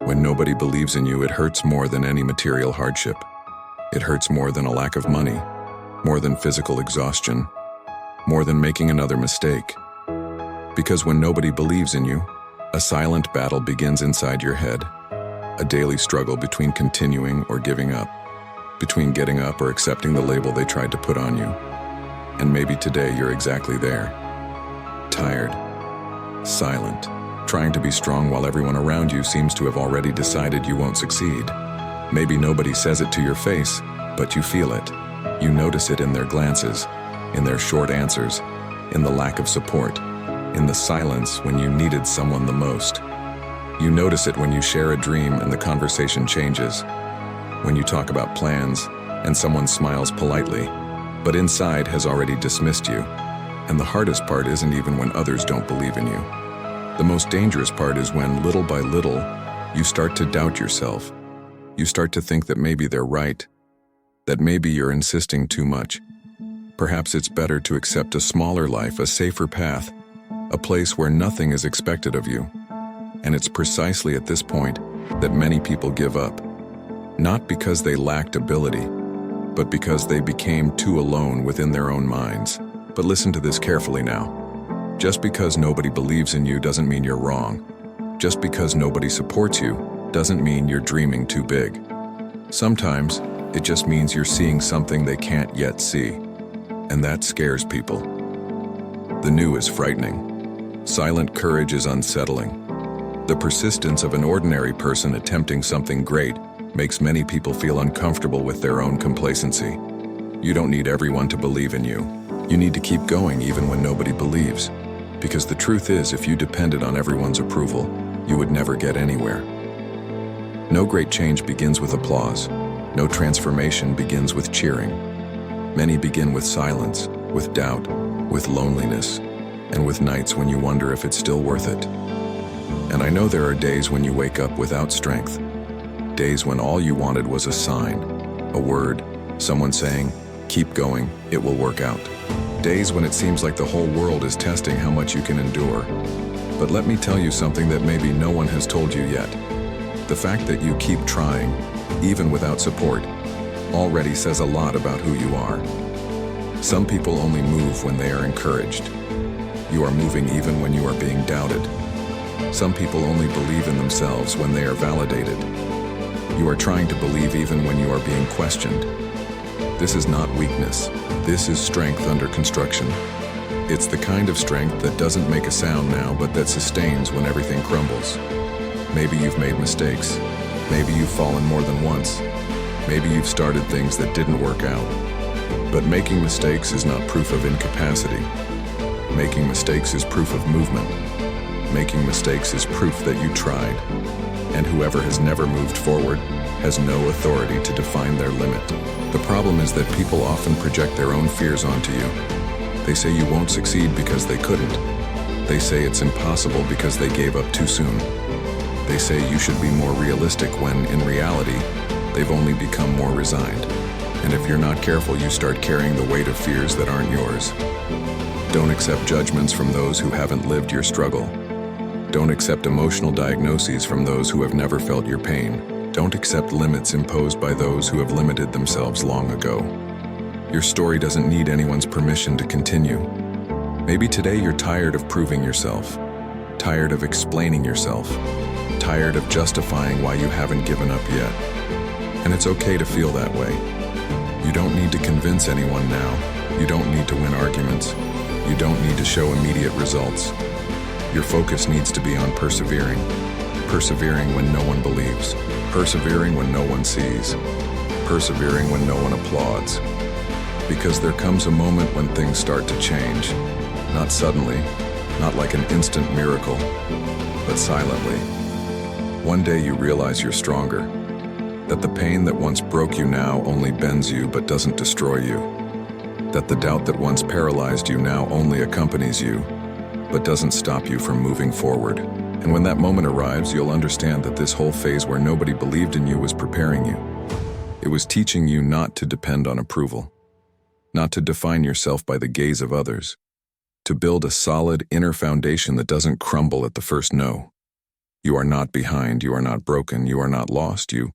When nobody believes in you, it hurts more than any material hardship. It hurts more than a lack of money, more than physical exhaustion, more than making another mistake. Because when nobody believes in you, a silent battle begins inside your head, a daily struggle between continuing or giving up, between getting up or accepting the label they tried to put on you. And maybe today you're exactly there. Tired, silent, trying to be strong while everyone around you seems to have already decided you won't succeed. Maybe nobody says it to your face, but you feel it. You notice it in their glances, in their short answers, in the lack of support, in the silence when you needed someone the most. You notice it when you share a dream and the conversation changes, when you talk about plans and someone smiles politely, but inside has already dismissed you. And the hardest part isn't even when others don't believe in you. The most dangerous part is when, little by little, you start to doubt yourself. You start to think that maybe they're right, that maybe you're insisting too much. Perhaps it's better to accept a smaller life, a safer path, a place where nothing is expected of you. And it's precisely at this point that many people give up. Not because they lacked ability, but because they became too alone within their own minds. But listen to this carefully now. Just because nobody believes in you doesn't mean you're wrong. Just because nobody supports you doesn't mean you're dreaming too big. Sometimes it just means you're seeing something they can't yet see. And that scares people. The new is frightening. Silent courage is unsettling. The persistence of an ordinary person attempting something great makes many people feel uncomfortable with their own complacency. You don't need everyone to believe in you. You need to keep going even when nobody believes. Because the truth is, if you depended on everyone's approval, you would never get anywhere. No great change begins with applause. No transformation begins with cheering. Many begin with silence, with doubt, with loneliness, and with nights when you wonder if it's still worth it. And I know there are days when you wake up without strength. Days when all you wanted was a sign, a word, someone saying, "Keep going, it will work out." Days when it seems like the whole world is testing how much you can endure. But let me tell you something that maybe no one has told you yet. The fact that you keep trying, even without support, already says a lot about who you are. Some people only move when they are encouraged. You are moving even when you are being doubted. Some people only believe in themselves when they are validated. You are trying to believe even when you are being questioned. This is not weakness. This is strength under construction. It's the kind of strength that doesn't make a sound now, but that sustains when everything crumbles. Maybe you've made mistakes. Maybe you've fallen more than once. Maybe you've started things that didn't work out. But making mistakes is not proof of incapacity. Making mistakes is proof of movement. Making mistakes is proof that you tried. And whoever has never moved forward has no authority to define their limit. The problem is that people often project their own fears onto you. They say you won't succeed because they couldn't. They say it's impossible because they gave up too soon. They say you should be more realistic when, in reality, they've only become more resigned. And if you're not careful, you start carrying the weight of fears that aren't yours. Don't accept judgments from those who haven't lived your struggle. Don't accept emotional diagnoses from those who have never felt your pain. Don't accept limits imposed by those who have limited themselves long ago. Your story doesn't need anyone's permission to continue. Maybe today you're tired of proving yourself, tired of explaining yourself, tired of justifying why you haven't given up yet. And it's okay to feel that way. You don't need to convince anyone now. You don't need to win arguments. You don't need to show immediate results. Your focus needs to be on persevering. Persevering when no one believes. Persevering when no one sees. Persevering when no one applauds. Because there comes a moment when things start to change. Not suddenly, not like an instant miracle, but silently. One day you realize you're stronger. That the pain that once broke you now only bends you but doesn't destroy you. That the doubt that once paralyzed you now only accompanies you, but doesn't stop you from moving forward. And when that moment arrives, you'll understand that this whole phase where nobody believed in you was preparing you. It was teaching you not to depend on approval, not to define yourself by the gaze of others, to build a solid inner foundation that doesn't crumble at the first no. You are not behind, you are not broken, you are not lost, you